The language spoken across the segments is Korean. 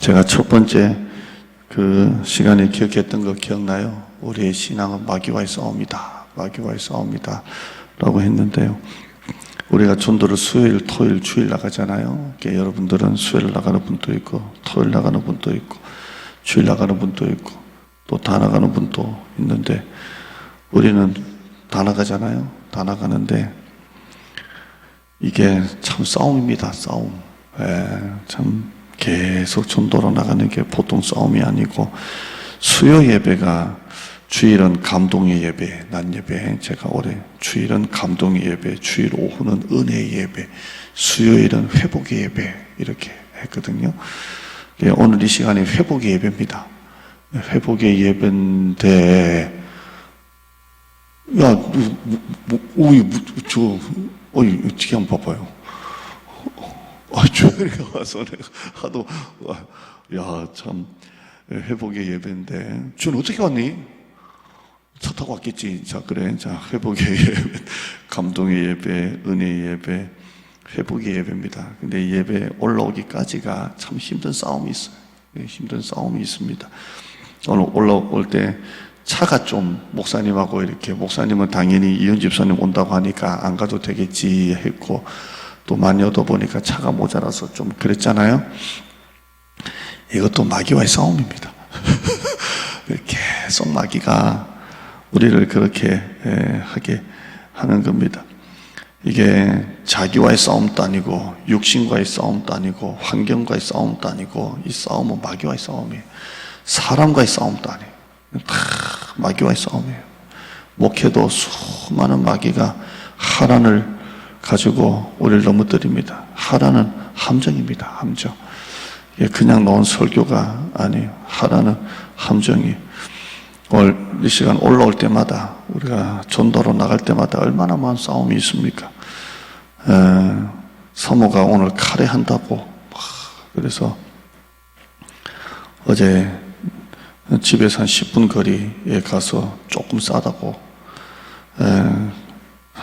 제가 첫 번째 그 시간에 기억했던 거 기억나요? 우리의 신앙은 마귀와의 싸움이다. 마귀와의 싸움이다. 라고 했는데요. 우리가 전도를 수요일, 토요일, 주일 나가잖아요. 여러분들은 수요일 나가는 분도 있고, 토요일 나가는 분도 있고, 주일 나가는 분도 있고, 또 다 나가는 분도 있는데, 우리는 다 나가잖아요. 다 나가는데, 이게 참 싸움입니다. 싸움. 참 계속 전도로 나가는 게 보통 싸움이 아니고, 수요 예배가 주일은 감동의 예배, 낮 예배. 제가 올해 주일은 감동의 예배, 주일 오후는 은혜의 예배, 수요일은 회복의 예배 이렇게 했거든요. 오늘 이 시간이 회복의 예배입니다. 회복의 예배인데, 야, 어떻게 한번 봐봐요. 주일이가 와서 내가 하도, 야, 참, 회복의 예배인데, 주는 어떻게 왔니? 차 타고 왔겠지. 자, 그래. 자, 회복의 예배, 감동의 예배, 은혜의 예배, 회복의 예배입니다. 근데 예배 올라오기까지가 참 힘든 싸움이 있어요. 힘든 싸움이 있습니다. 오늘 올라올 때 차가 좀 목사님하고 이렇게, 목사님은 당연히 이현 집사님 온다고 하니까 안 가도 되겠지 했고, 또 많이 얻어보니까 차가 모자라서 좀 그랬잖아요. 이것도 마귀와의 싸움입니다. 계속 마귀가 우리를 그렇게 하게 하는 겁니다. 이게 자기와의 싸움도 아니고 육신과의 싸움도 아니고 환경과의 싸움도 아니고, 이 싸움은 마귀와의 싸움이에요. 사람과의 싸움도 아니에요. 다 마귀와의 싸움이에요. 목회도 수많은 마귀가 하란을 가지고 우리를 넘어뜨립니다. 하란은 함정입니다. 함정. 이게 그냥 놓은 설교가 아니에요. 하란은 함정이에요. 오늘 이 시간 올라올 때마다, 우리가 전도로 나갈 때마다 얼마나 많은 싸움이 있습니까? 사모가 오늘 카레 한다고, 그래서 어제 집에서 한 10분 거리에 가서 조금 싸다고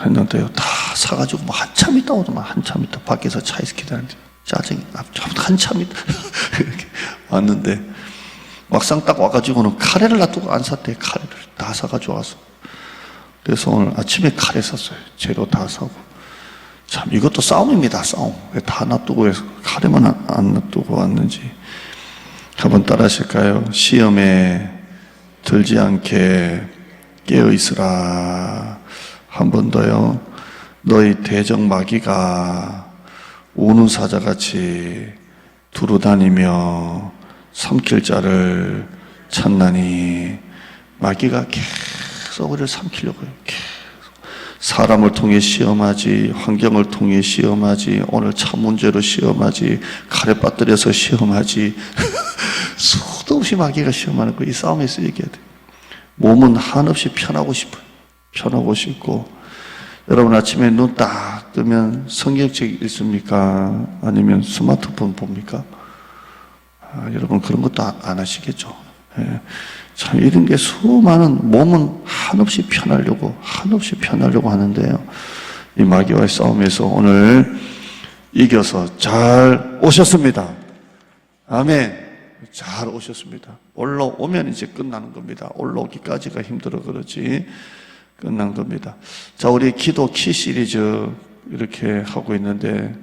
했는데요. 다 사가지고 뭐 한참 있다 오더만, 한참 있다. 밖에서 차에서 기다리는데 짜증이 한참 있다. 이렇게 왔는데, 막상 딱 와가지고는 카레를 놔두고 안 샀대. 카레를 다 사가지고 와서. 그래서 오늘 아침에 카레 샀어요. 재료 다 사고. 참, 이것도 싸움입니다. 싸움. 왜 다 놔두고 해서 카레만 안 놔두고 왔는지. 한번 따라 하실까요? 시험에 들지 않게 깨어있으라. 한 번 더요. 너희 대적 마귀가 우는 사자같이 두루다니며 삼킬 자를 찾나니. 마귀가 계속 우리를 삼키려고 해요. 계속. 사람을 통해 시험하지, 환경을 통해 시험하지, 오늘 차 문제로 시험하지, 카레 빠뜨려서 시험하지. 수도 없이 마귀가 시험하는 거예요. 이 싸움에서 얘기해야 돼요. 몸은 한없이 편하고 싶어요. 편하고 싶고. 여러분 아침에 눈 딱 뜨면 성경책 읽습니까? 아니면 스마트폰 봅니까? 여러분 그런 것도 안 하시겠죠. 참 이런 게 수많은, 몸은 한없이 편하려고 하는데요. 이 마귀와의 싸움에서 오늘 이겨서 잘 오셨습니다. 아멘. 잘 오셨습니다. 올라오면 이제 끝나는 겁니다. 올라오기까지가 힘들어 그렇지 끝난 겁니다. 자, 우리 기도 키 시리즈 이렇게 하고 있는데,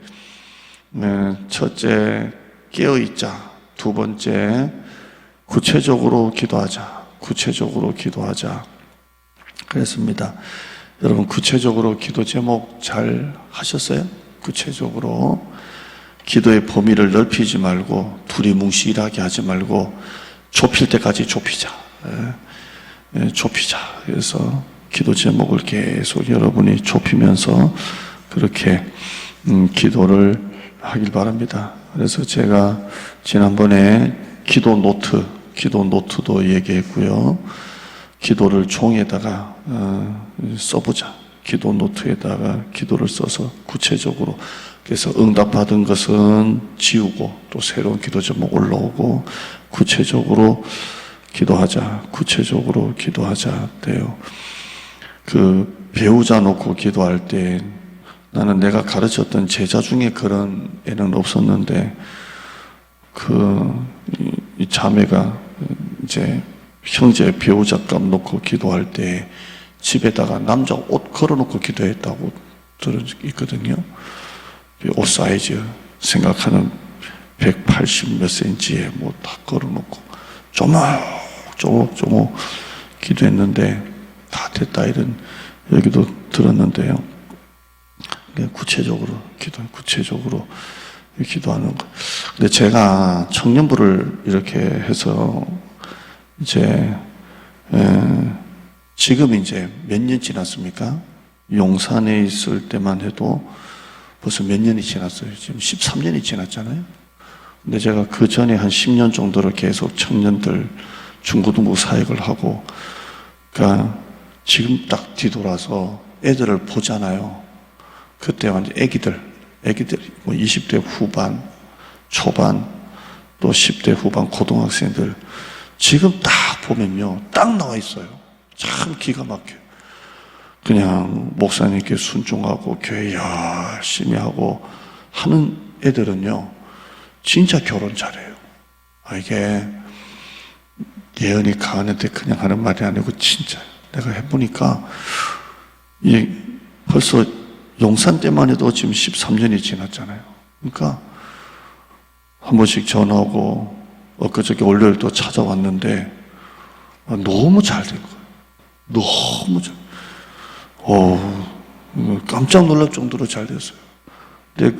첫째 깨어있자, 두 번째 구체적으로 기도하자. 구체적으로 기도하자. 그랬습니다. 여러분 구체적으로 기도 제목 잘 하셨어요? 구체적으로 기도의 범위를 넓히지 말고, 두리뭉실하게 하지 말고 좁힐 때까지 좁히자. 좁히자. 그래서 기도 제목을 계속 여러분이 좁히면서 그렇게 기도를 하길 바랍니다. 그래서 제가 지난번에 기도 노트도 얘기했고요. 기도를 종에다가 써보자. 기도 노트에다가 기도를 써서 구체적으로, 그래서 응답받은 것은 지우고 또 새로운 기도 제목 올라오고, 구체적으로 기도하자. 구체적으로 기도하자 돼요. 그 배우자 놓고 기도할 때, 나는 내가 가르쳤던 제자 중에 그런 애는 없었는데, 이 자매가 이제 형제 배우잣값 놓고 기도할 때 집에다가 남자 옷 걸어놓고 기도했다고 들었거든요. 옷 사이즈 생각하는 180 몇 센치에 뭐 다 걸어놓고 조목조목 기도했는데 다 됐다 이런 얘기도 들었는데요. 구체적으로 기도하는 거. 근데 제가 청년부를 이렇게 해서 이제 지금 이제 몇 년 지났습니까? 용산에 있을 때만 해도 벌써 몇 년이 지났어요. 지금 13년이 지났잖아요. 근데 제가 그 전에 한 10년 정도를 계속 청년들 중고등부 사역을 하고, 그러니까 지금 딱 뒤돌아서 애들을 보잖아요. 그때 완전 애기들 뭐 20대 후반, 초반, 또 10대 후반 고등학생들 지금 딱 보면요, 딱 나와 있어요. 참 기가 막혀요. 그냥 목사님께 순종하고 교회 열심히 하고 하는 애들은요, 진짜 결혼 잘해요. 이게 예언이 가은한테 그냥 하는 말이 아니고 진짜 내가 해보니까 이게 벌써 용산 때만 해도 지금 13년이 지났잖아요. 그러니까 한 번씩 전화하고 엊그저께 월요일 또 찾아왔는데 너무 잘 된 거예요. 너무 잘. 깜짝 놀랄 정도로 잘 됐어요. 근데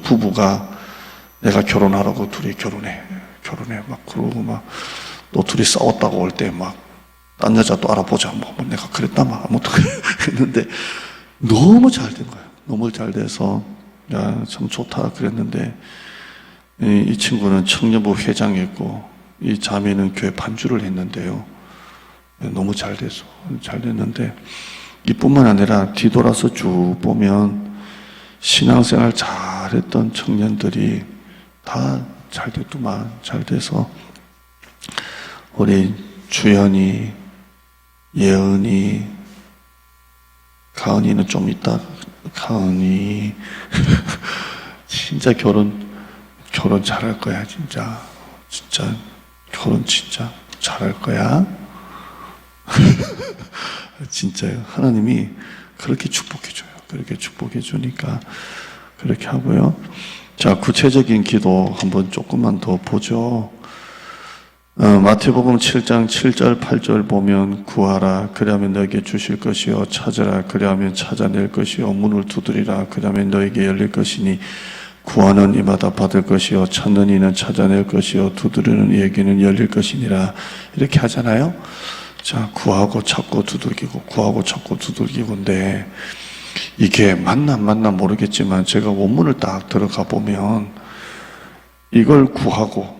부부가 내가 결혼하라고 둘이 결혼해. 막 그러고 막 또 둘이 싸웠다고 올 때 막 딴 여자 또 알아보자. 뭐 내가 그랬다 막 아무튼 했는데 너무 잘 된 거예요. 너무 잘 돼서 야, 참 좋다 그랬는데 이 친구는 청년부 회장했고 이 자매는 교회 반주를 했는데요. 너무 잘 됐는데 이뿐만 아니라 뒤돌아서 쭉 보면 신앙생활 잘했던 청년들이 다 잘 됐더만. 잘 돼서 우리 주연이, 예은이, 가은이는 좀 있다. 가은이 진짜 결혼 잘할 거야. 진짜 결혼 진짜 잘할 거야. 진짜요. 하나님이 그렇게 축복해줘요. 그렇게 축복해주니까 그렇게 하고요. 자, 구체적인 기도 한번 조금만 더 보죠. 마태복음 7장 7절 8절 보면 구하라 그리하면 너에게 주실 것이요 찾으라 그리하면 찾아낼 것이요 문을 두드리라 그리하면 너에게 열릴 것이니 구하는 이마다 받을 것이요 찾는 이는 찾아낼 것이요 두드리는 이에게는 열릴 것이니라. 이렇게 하잖아요. 자, 구하고 찾고 두들기고 구하고 찾고 두들기고인데 이게 맞나 모르겠지만 제가 원문을 딱 들어가 보면 이걸 구하고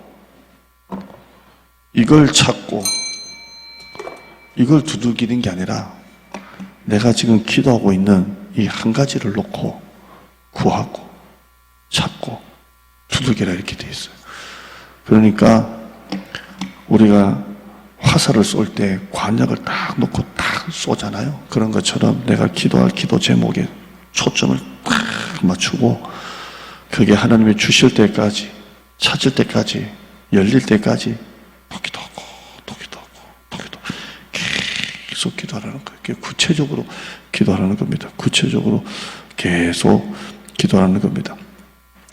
이걸 찾고 이걸 두들기는 게 아니라 내가 지금 기도하고 있는 이 한 가지를 놓고 구하고 찾고 두들기라 이렇게 돼 있어요. 그러니까 우리가 화살을 쏠 때 관약을 딱 놓고 딱 쏘잖아요. 그런 것처럼 내가 기도할 기도 제목에 초점을 딱 맞추고 그게 하나님이 주실 때까지, 찾을 때까지, 열릴 때까지 또 기도하고 계속 기도하라는 거예요. 구체적으로 기도하라는 겁니다. 구체적으로 계속 기도하라는 겁니다.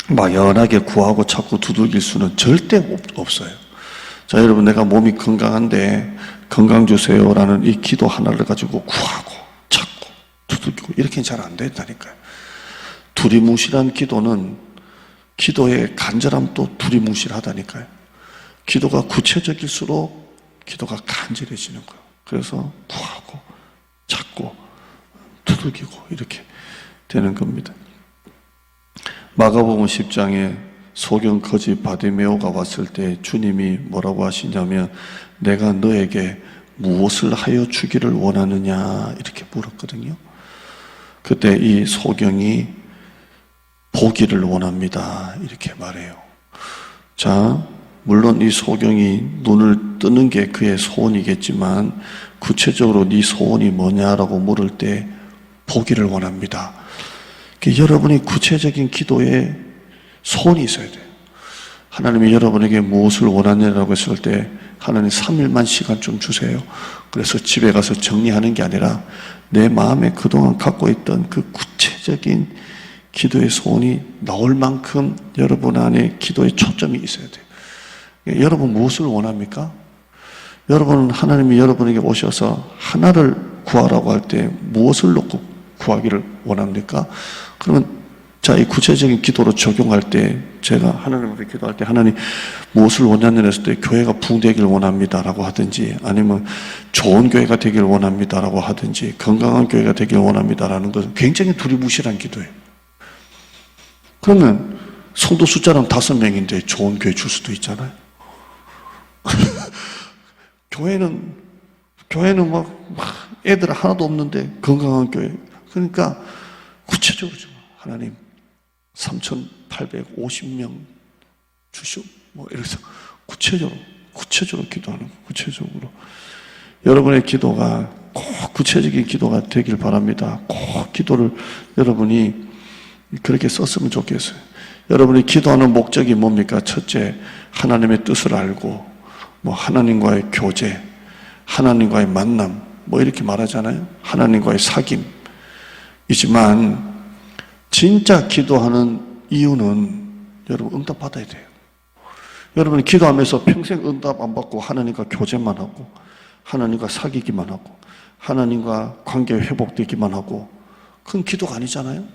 막연하게 구하고 찾고 두들길 수는 절대 없어요. 자, 여러분, 내가 몸이 건강한데 건강 주세요라는 이 기도 하나를 가지고 구하고 찾고 두들기고 이렇게는 잘 안 된다니까요. 두리뭉실한 기도는 기도의 간절함도 두리뭉실하다니까요. 기도가 구체적일수록 기도가 간절해지는 거예요. 그래서 구하고 찾고 두들기고 이렇게 되는 겁니다. 마가복음 10장에 소경 거지 바디메오가 왔을 때 주님이 뭐라고 하시냐면 내가 너에게 무엇을 하여 주기를 원하느냐 이렇게 물었거든요. 그때 이 소경이 보기를 원합니다 이렇게 말해요. 자, 물론 이 소경이 눈을 뜨는 게 그의 소원이겠지만 구체적으로 네 소원이 뭐냐라고 물을 때 보기를 원합니다. 여러분이 구체적인 기도에 소원이 있어야 돼요. 하나님이 여러분에게 무엇을 원하느냐고 했을 때 하나님 3일만 시간 좀 주세요. 그래서 집에 가서 정리하는 게 아니라 내 마음에 그동안 갖고 있던 그 구체적인 기도의 소원이 나올 만큼 여러분 안에 기도의 초점이 있어야 돼요. 여러분 무엇을 원합니까? 여러분 하나님이 여러분에게 오셔서 하나를 구하라고 할 때 무엇을 놓고 구하기를 원합니까? 그러면 자, 이 구체적인 기도로 적용할 때 제가 하나님 앞에 기도할 때 하나님 무엇을 원하느냐 했을 때 교회가 부흥되길 원합니다라고 하든지 아니면 좋은 교회가 되길 원합니다라고 하든지 건강한 교회가 되길 원합니다라는 것은 굉장히 두리뭉실한 기도예요. 그러면 성도 숫자는 5명인데 좋은 교회 줄 수도 있잖아요. 교회는 막 애들 하나도 없는데 건강한 교회. 그러니까 구체적으로 하나님 3,850명 주시오. 이래서 구체적으로 기도하는 거예요. 구체적으로. 여러분의 기도가 꼭 구체적인 기도가 되길 바랍니다. 꼭 기도를 여러분이 그렇게 썼으면 좋겠어요. 여러분이 기도하는 목적이 뭡니까? 첫째, 하나님의 뜻을 알고, 하나님과의 교제, 하나님과의 만남, 이렇게 말하잖아요. 하나님과의 사귐이지만, 진짜 기도하는 이유는 여러분 응답받아야 돼요. 여러분이 기도하면서 평생 응답 안 받고 하나님과 교제만 하고 하나님과 사귀기만 하고 하나님과 관계 회복되기만 하고 그건 기도가 아니잖아요.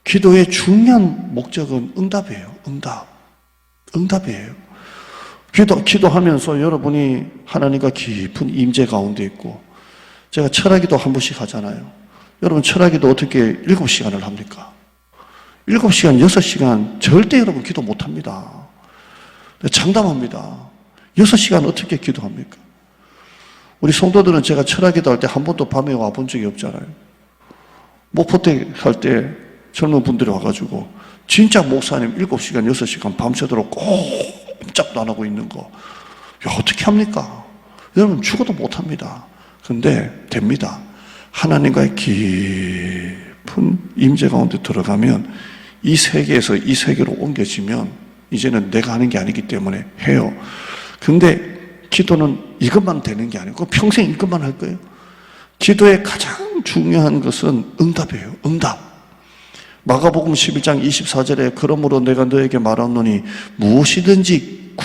기도의 중요한 목적은 응답이에요. 응답이에요. 기도하면서 여러분이 하나님과 깊은 임재 가운데 있고 제가 철학기도 한 번씩 하잖아요. 여러분 철학기도 어떻게 7시간을 합니까? 7시간, 6시간 절대 여러분 기도 못합니다. 장담합니다. 6시간 어떻게 기도합니까? 우리 성도들은 제가 철학기도 할 때 한 번도 밤에 와본 적이 없잖아요. 목포대 할 때 젊은 분들이 와가지고 진짜 목사님 7시간, 6시간 밤새도록 꼼짝도 안 하고 있는 거 어떻게 합니까? 여러분 죽어도 못합니다. 근데 됩니다. 하나님과의 깊은 임재 가운데 들어가면 이 세계에서 이 세계로 옮겨지면 이제는 내가 하는 게 아니기 때문에 해요. 근데 기도는 이것만 되는 게 아니고 평생 이것만 할 거예요. 기도의 가장 중요한 것은 응답이에요. 응답. 마가복음 11장 24절에 그러므로 내가 너에게 말하노니 무엇이든지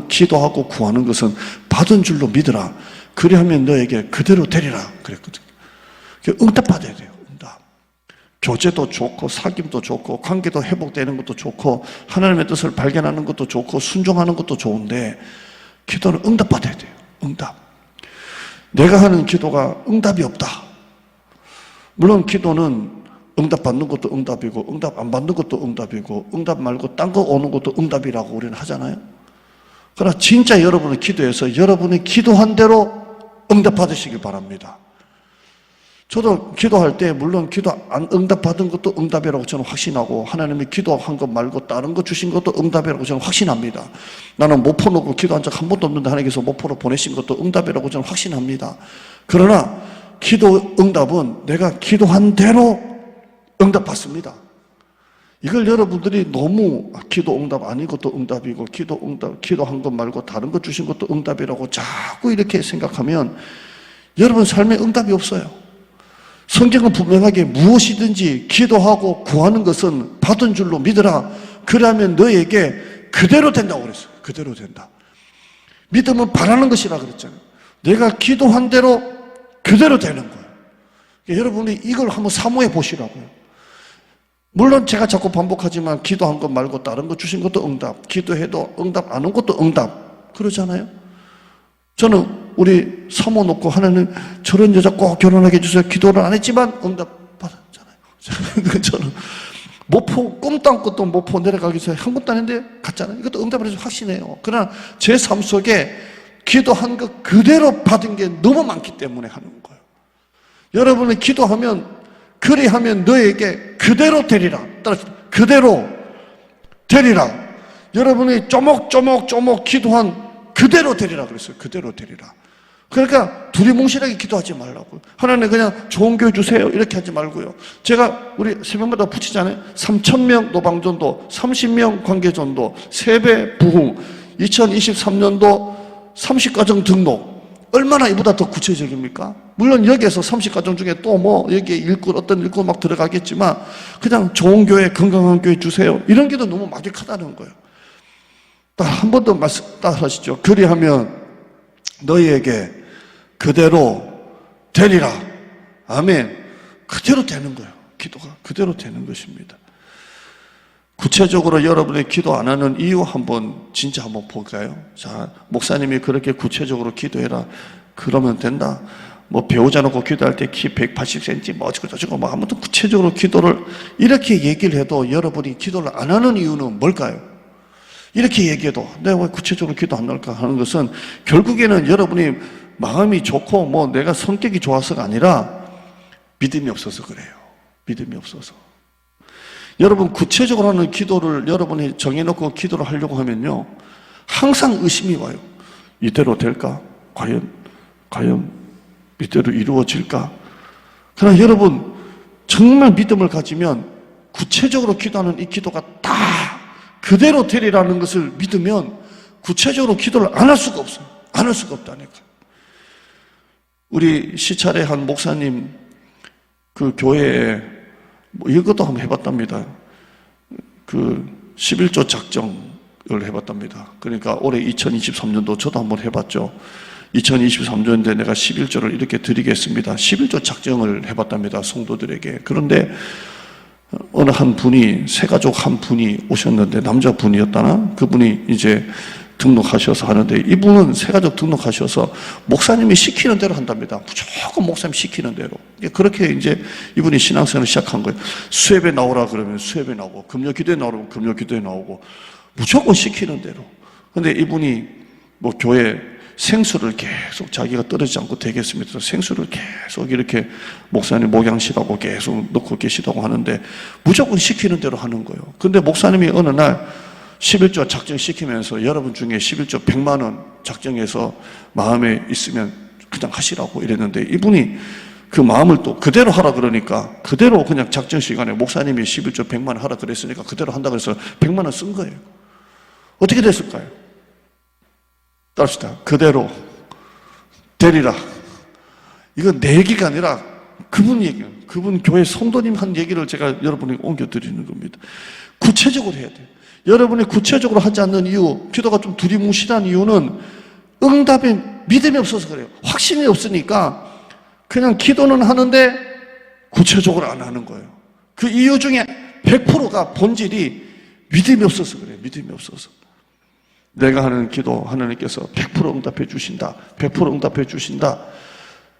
기도하고 구하는 것은 받은 줄로 믿으라. 그리하면 너에게 그대로 되리라 그랬거든요. 응답받아야 돼요. 응답. 교제도 좋고 사귐도 좋고 관계도 회복되는 것도 좋고 하나님의 뜻을 발견하는 것도 좋고 순종하는 것도 좋은데 기도는 응답받아야 돼요. 응답. 내가 하는 기도가 응답이 없다. 물론 기도는 응답 받는 것도 응답이고 응답 안 받는 것도 응답이고 응답 말고 딴 거 오는 것도 응답이라고 우리는 하잖아요. 그러나 진짜 여러분의 기도에서 여러분이 기도한 대로 응답 받으시길 바랍니다. 저도 기도할 때 물론 응답 받은 것도 응답이라고 저는 확신하고 하나님이 기도한 것 말고 다른 거 주신 것도 응답이라고 저는 확신합니다. 나는 모포 놓고 기도한 적 한 번도 없는데 하나님께서 모포로 보내신 것도 응답이라고 저는 확신합니다. 그러나 기도 응답은 내가 기도한 대로 응답 받습니다. 이걸 여러분들이 너무 기도 응답 아닌 것도 응답이고 기도한 것 말고 다른 거 주신 것도 응답이라고 자꾸 이렇게 생각하면 여러분 삶에 응답이 없어요. 성경은 분명하게 무엇이든지 기도하고 구하는 것은 받은 줄로 믿으라. 그러면 너에게 그대로 된다고 그랬어요. 그대로 된다. 믿음은 바라는 것이라 그랬잖아요. 내가 기도한 대로 그대로 되는 거예요. 여러분이 이걸 한번 사모해 보시라고요. 물론 제가 자꾸 반복하지만 기도한 것 말고 다른 거 주신 것도 응답, 기도해도 응답 안 온 것도 응답 그러잖아요. 저는 우리 사모 놓고 하나님 저런 여자 꼭 결혼하게 해주세요. 기도를 안 했지만 응답 받았잖아요. 저는 모포 꿈도 안 꿨던 모포 내려가기 위해서 한 번도 안 했는데 갔잖아요. 이것도 응답을 해서 확신해요. 그러나 제 삶 속에 기도한 것 그대로 받은 게 너무 많기 때문에 하는 거예요. 여러분이 기도하면 그리하면 너에게 그대로 되리라. 따라서 그대로 되리라. 여러분이 쪼목쪼목 기도한 그대로 되리라 그랬어요. 그대로 되리라. 그러니까 두리뭉실하게 기도하지 말라고요. 하나님 그냥 좋은 교회 주세요 이렇게 하지 말고요. 제가 우리 새벽마다 붙이잖아요. 3,000명 노방전도, 30명 관계전도, 3배 부흥, 2023년도 30가정 등록. 얼마나 이보다 더 구체적입니까? 물론 여기에서 30가정 중에 또 뭐 여기에 일꾼 어떤 일꾼 막 들어가겠지만 그냥 좋은 교회 건강한 교회 주세요 이런 게 더 너무 막역하다는 거예요. 한 번 더 말씀 따라하시죠. 그리하면 너희에게 그대로 되리라. 아멘. 그대로 되는 거예요. 기도가 그대로 되는 것입니다. 구체적으로 여러분의 기도 안 하는 이유 진짜 한번 볼까요? 자, 목사님이 그렇게 구체적으로 기도해라. 그러면 된다. 뭐 배우자 놓고 기도할 때 키 180cm 뭐 어쩌고 저쩌고 뭐 아무튼 구체적으로 기도를 이렇게 얘기를 해도 여러분이 기도를 안 하는 이유는 뭘까요? 이렇게 얘기해도 내가 왜 구체적으로 기도 안 할까 하는 것은 결국에는 여러분이 마음이 좋고 뭐 내가 성격이 좋아서가 아니라 믿음이 없어서 그래요. 믿음이 없어서. 여러분 구체적으로 하는 기도를 여러분이 정해놓고 기도를 하려고 하면요 항상 의심이 와요. 이대로 될까? 과연 이대로 이루어질까? 그러나 여러분 정말 믿음을 가지면 구체적으로 기도하는 이 기도가 다 그대로 되리라는 것을 믿으면 구체적으로 기도를 안 할 수가 없어요. 안 할 수가 없다니까. 우리 시찰의 한 목사님 그 교회에 뭐 이것도 한번 해봤답니다. 그 11조 작정을 해봤답니다. 그러니까 올해 2023년도 저도 한번 해봤죠. 2023년인데 내가 11조를 이렇게 드리겠습니다. 11조 작정을 해봤답니다. 성도들에게. 그런데 어느 한 분이, 새가족 한 분이 오셨는데 남자분이었다나? 그분이 이제 등록하셔서 하는데 이분은 새가족 등록하셔서 목사님이 시키는 대로 한답니다. 무조건 목사님 시키는 대로. 그렇게 이제 이분이 신앙생활을 시작한 거예요. 수협에 나오라 그러면 수협에 나오고, 금요 기도에 나오면 금요 기도에 나오고, 무조건 시키는 대로. 근데 이분이 뭐 교회 생수를 계속 자기가 떨어지지 않고 되겠습니다. 생수를 계속 이렇게 목사님 목양식하고 계속 넣고 계시다고 하는데 무조건 시키는 대로 하는 거예요. 근데 목사님이 어느 날 11조 작정시키면서 여러분 중에 11조 100만 원 작정해서 마음에 있으면 그냥 하시라고 이랬는데 이분이 그 마음을 또 그대로 하라 그러니까 그대로 그냥 작정 시간에 목사님이 11조 100만 원 하라 그랬으니까 그대로 한다 그래서 100만 원 쓴 거예요. 어떻게 됐을까요? 따릅시다. 그대로 되리라. 이건 내 얘기가 아니라 그분 얘기예요. 그분 교회 성도님 한 얘기를 제가 여러분에게 옮겨드리는 겁니다. 구체적으로 해야 돼요. 여러분이 구체적으로 하지 않는 이유, 기도가 좀 두리뭉실한 이유는 응답에 믿음이 없어서 그래요. 확신이 없으니까 그냥 기도는 하는데 구체적으로 안 하는 거예요. 그 이유 중에 100%가 본질이 믿음이 없어서 그래요. 믿음이 없어서. 내가 하는 기도 하나님께서 100% 응답해 주신다. 100% 응답해 주신다.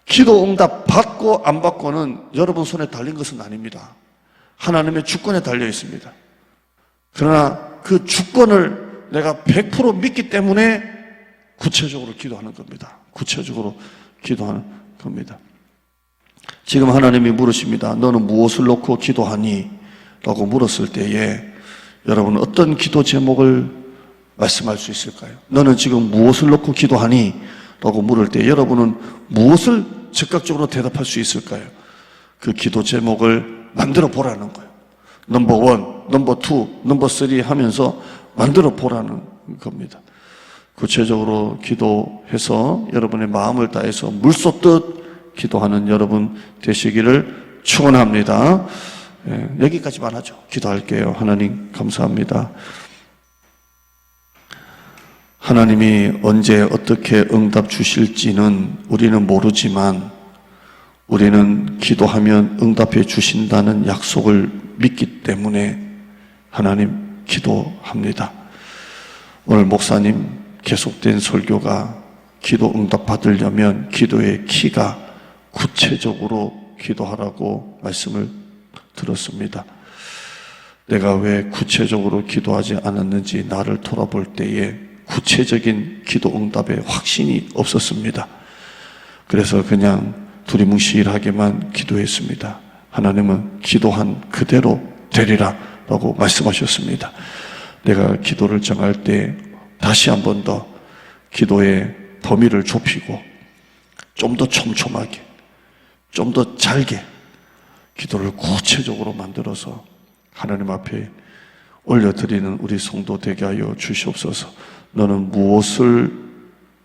기도 응답 받고 안 받고는 여러분 손에 달린 것은 아닙니다. 하나님의 주권에 달려 있습니다. 그러나 그 주권을 내가 100% 믿기 때문에 구체적으로 기도하는 겁니다. 구체적으로 기도하는 겁니다. 지금 하나님이 물으십니다. 너는 무엇을 놓고 기도하니? 라고 물었을 때에 여러분 어떤 기도 제목을 말씀할 수 있을까요? 너는 지금 무엇을 놓고 기도하니? 라고 물을 때 여러분은 무엇을 즉각적으로 대답할 수 있을까요? 그 기도 제목을 만들어 보라는 거예요. 넘버 1, 넘버 2, 넘버 3 하면서 만들어 보라는 겁니다. 구체적으로 기도해서 여러분의 마음을 다해서 물 쏟듯 기도하는 여러분 되시기를 축원합니다. 여기까지만 하죠. 기도할게요. 하나님 감사합니다. 하나님이 언제 어떻게 응답 주실지는 우리는 모르지만 우리는 기도하면 응답해 주신다는 약속을 믿기 때문에 하나님 기도합니다. 오늘 목사님 계속된 설교가 기도 응답 받으려면 기도의 키가 구체적으로 기도하라고 말씀을 들었습니다. 내가 왜 구체적으로 기도하지 않았는지 나를 돌아볼 때에 구체적인 기도 응답에 확신이 없었습니다. 그래서 그냥 두리뭉실하게만 기도했습니다. 하나님은 기도한 그대로 되리라 라고 말씀하셨습니다. 내가 기도를 정할 때 다시 한 번 더 기도의 범위를 좁히고 좀 더 촘촘하게, 좀 더 잘게 기도를 구체적으로 만들어서 하나님 앞에 올려드리는 우리 성도 되게 하여 주시옵소서. 너는 무엇을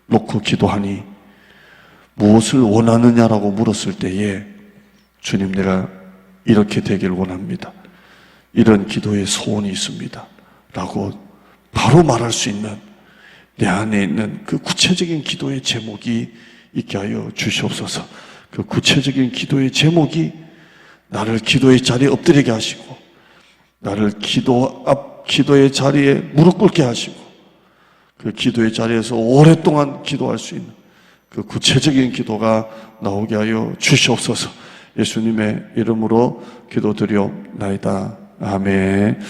놓고 기도하니? 무엇을 원하느냐라고 물었을 때에 주님, 내가 이렇게 되길 원합니다. 이런 기도의 소원이 있습니다. 라고 바로 말할 수 있는 내 안에 있는 그 구체적인 기도의 제목이 있게 하여 주시옵소서. 그 구체적인 기도의 제목이 나를 기도의 자리에 엎드리게 하시고, 나를 기도의 자리에 무릎 꿇게 하시고, 그 기도의 자리에서 오랫동안 기도할 수 있는 그 구체적인 기도가 나오게 하여 주시옵소서. 예수님의 이름으로 기도드리옵나이다. 아멘.